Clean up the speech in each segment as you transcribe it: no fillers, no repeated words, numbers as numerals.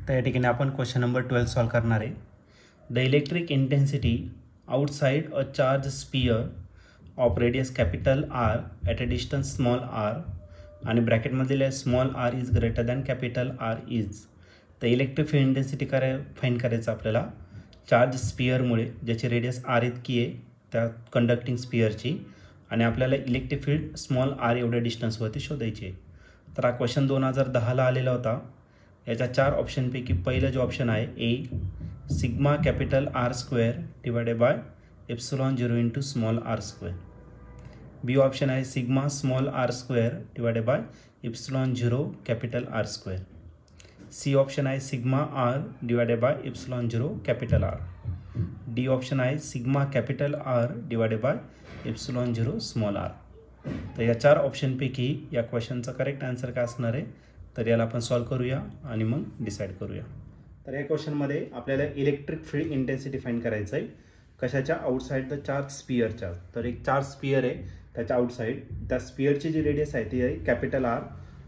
तर या ठिकाणी आपण क्वेश्चन नंबर 12 सॉल्व करणार आहे. The electric intensity outside a charge sphere of radius capital R at a distance small r आणि ब्रॅकेटमधील small r is greater than capital R is. तर इलेक्ट्रिक फील्ड इंटेन्सिटी फाईंड करायचं आपल्याला charge स्पियरमुळे ज्याची radius R इतकी आहे त्या conducting स्पियरची, आणि आपल्याला इलेक्ट्रिक फील्ड स्मॉल आर एवढ्या डिस्टन्सवरती शोधायची आहे. तर हा क्वेश्चन 2010ला आलेला होता. याच्या 4 ऑप्शनपैकी पहिलं जो ऑप्शन आहे A sigma capital R square divided by epsilon 0 into small R square. B option आहे sigma small R square divided by epsilon 0 capital R square. C option आहे sigma r divided by epsilon 0 capital R. D option आहे sigma capital R divided by epsilon 0 small r. तर या 4 ऑप्शनपैकी या क्वेश्चनचा correct answer काय असणार आहे, तर याला आपण सॉल्व करूया आणि मग डिसाईड करूया. तर या क्वेश्चनमध्ये आपल्याला इलेक्ट्रिक फील्ड इंटेन्सिटी फाइंड करायचं आहे. कशाच्या? आउटसाइड द चार्ज स्पियरच्या. तर एक चार्ज स्पियर आहे, त्याच्या आउटसाइड त्या स्पियरची जी रेडियस आहे ती आहे कॅपिटल आर,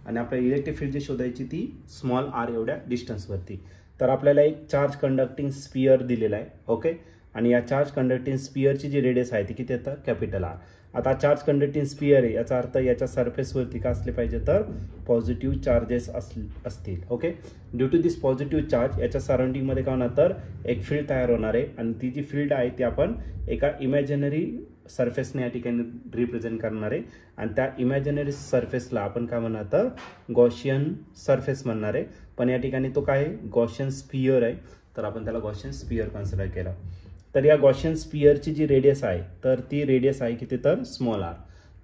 आणि आपल्याला इलेक्ट्रिक फील्ड जी शोधायची ती स्मॉल आर एवढ्या डिस्टन्सवरती. तर आपल्याला एक चार्ज कंडक्टिंग स्पियर दिलेला आहे. ओके, आणि या चार्ज कंडक्टिंग स्पियरची जी रेडियस आहे ती किती येतं? Capital R. आता चार्ज कंडक्टिंग स्पियर आहे, याचा अर्थ याच्या सरफेसवरती का असले पाहिजे? तर पॉझिटिव्ह चार्जेस असतील. Okay, due to this positive charge याच्या सराउंडिंगमध्ये काय होणार? तर एक फील्ड तयार होणार आहे, आणि ती जी फील्ड आहे ती आपण एका इमॅजिनरी सरफेसने या ठिकाणी रिप्रेझेंट करणार आहे, आणि त्या इमॅजिनरी सरफेसला आपण काय म्हणणार? तर गॉशियन सरफेस म्हणणार आहे. पण या ठिकाणी तो काय आहे? गॉशियन स्पियर आहे, तर आपण त्याला गॉशियन स्पियर कन्सिडर केला. तर या गॉशियन स्पियरची जी रेडियस आहे तर ती रेडियस आहे किती? तर स्मॉल आर.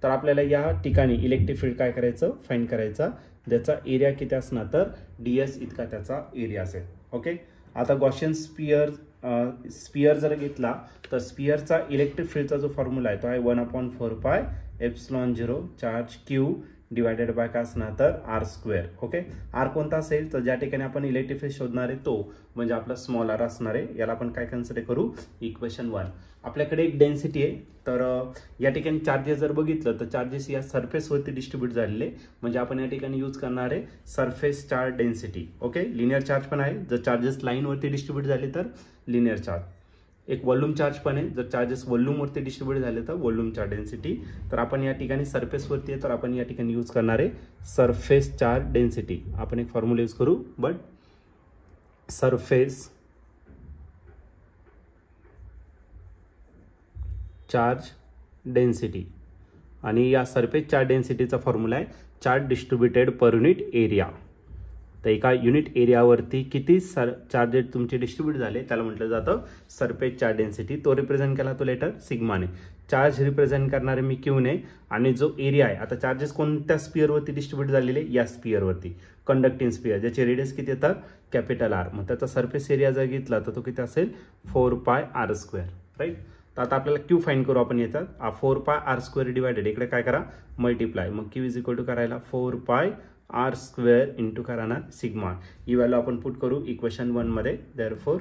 तर आपल्याला या ठिकाणी इलेक्ट्रिक फील्ड काय करायचं? फाइंड करायचा, ज्याचा एरिया किती असणार? तर ds इतका त्याचा एरिया असेल. ओके, आता गॉशियन स्पियर जर घेतला तर स्पियरचा इलेक्ट्रिक फील्डचा जो फॉर्म्युला आहे तो आहे 1/4 epsilon 0 charge Q divided by काय असणार? तर आर स्क्वेअर. ओके, आर कोणता असेल? तर ज्या ठिकाणी आपण इलेक्ट्रिक फील्ड शोधणार आहे तो म्हणजे आपला स्मॉल आर असणार आहे. याला आपण काय कन्सिडर करू? इक्वेशन 1. आपल्याकडे एक डेन्सिटी आहे, तर या ठिकाणी चार्जेस जर बघितलं तर चार्जेस या सरफेसवरती डिस्ट्रीब्यूट झालेले, म्हणजे आपण या ठिकाणी यूज करणार आहे surface charge density. Okay, linear charge पण आहे, जर चार्जेस लाईनवरती डिस्ट्रीब्यूट झाले तर लिनियर चार्ज. एक व्हॉल्यूम चार्ज पण आहे, जर चार्जेस व्हॉल्यूमवरती डिस्ट्रीब्यूट झाले तर व्हॉल्यूम चार्ज डेन्सिटी. तर आपण या ठिकाणी सरफेसवरती आहे तर आपण या ठिकाणी यूज करणार आहे सरफेस चार्ज डेन्सिटी. आपण एक फॉर्म्युला यूज करू, बट सरफेस चार्ज डेन्सिटी, आणि या सरफेस चार्ज डेन्सिटीचा फॉर्म्युला आहे charge distributed per unit area. तर एका युनिट एरियावरती किती चार्जेस तुमचे डिस्ट्रीब्यूट झाले त्याला म्हटलं जातं सरफेस चार्ज डेन्सिटी. तो रिप्रेझेंट केला तो लेटर सिग्माने, चार्ज रिप्रेझेंट करणारे मी क्यूने, आणि जो एरिया आहे आता चार्जेस कोणत्या स्पियरवरती डिस्ट्रीब्यूट झालेले? या स्पियरवरती, कंडक्टिंग स्पियर, ज्याचे रेडियस किती येतात? Capital R. मग त्याचा सरफेस एरिया जर घेतला तर तो किती असेल? 4πr square. राईट. तर आता आपल्याला क्यू फाइंड करू आपण. येतात 4πr स्क्वेअर डिवायडेड इकडे काय करा? मल्टिप्लाय. मग क्यू इज इक्वल टू करायला 4πr स्क्वेअर इंटू काय राहणार? सिग्मा. ही व्हॅल्यू आपण पुट करू इक्वेशन 1 मध्ये. Therefore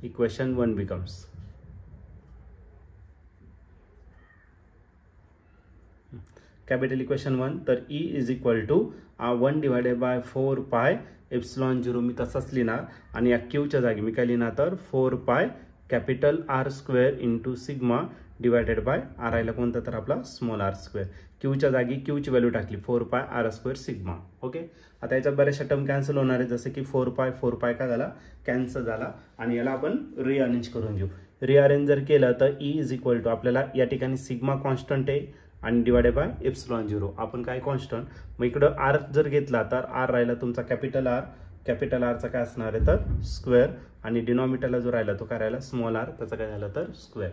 equation 1 becomes capital equation 1. तर E is equal to 1 divided by 4π epsilon 0 मी तसंच लिहिणार, आणि या क्यूच्या जागी मी काय लिहिणार? तर 4π capital R square into sigma divided by R आयला कोणता? तर आपला स्मॉल आर स्क्वेअर. क्यूच्या जागी क्यूची व्हॅल्यू टाकली 4πr स्क्वेअर सिग्मा. ओके, आता याच्यात बऱ्याचशा टर्म कॅन्सल होणार आहे, जसं की 4π काय झाला? कॅन्सल झाला, आणि याला आपण रिअरेंज करून घेऊ. रिअरेंज जर केलं तर E इज इक्वल टू आपल्याला या ठिकाणी सिग्मा कॉन्स्टंट आहे आणि डिवायडेड बाय एप्सिलॉन 0 आपण काय कॉन्स्टंट. मग इकडं आर जर घेतला तर आर राहिला तुमचा कॅपिटल आर, कॅपिटल आरचा काय असणार आहे? तर स्क्वेअर, आणि डिनॉमिनेटरला जो राहिला तो काय राहिला? स्मॉल आर, त्याचा काय झाला? तर स्क्वेअर.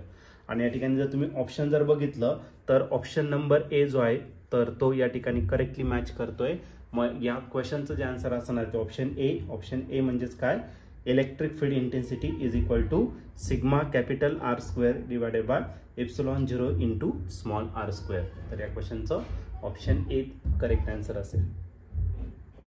आणि या ठिकाणी जर तुम्ही ऑप्शन जर बघितलं तर ऑप्शन नंबर ए जो आहे तर तो या ठिकाणी करेक्टली मॅच करतोय. मग या क्वेश्चनचं जे आन्सर असणार आहे ते ऑप्शन ए. ऑप्शन ए म्हणजेच काय? Electric field intensity is equal to sigma capital R square divided by epsilon 0 into small R square. तर या क्वेश्चनचं ऑप्शन ए करेक्ट आन्सर असेल.